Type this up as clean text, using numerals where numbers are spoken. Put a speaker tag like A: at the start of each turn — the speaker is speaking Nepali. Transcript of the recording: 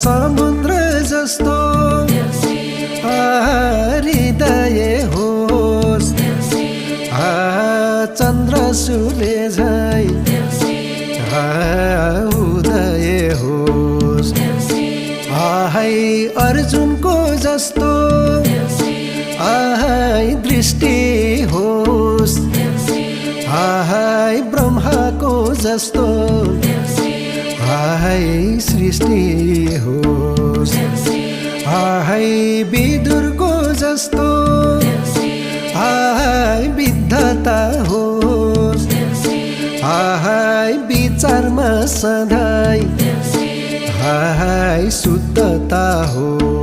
A: समुद्र जस्तो हृदय होस्, चन्द्र सूर्य झै उदय होस्। हाय अर्जुनको जस्तो दृष्टि होस्, हाय ब्रह्माको जस्तो हाय सृष्टि होस्। हाय विदुरको जस्तो हाय विद्धता होस्, हाय विचारमा सधैँ हाय शुद्धता होस्।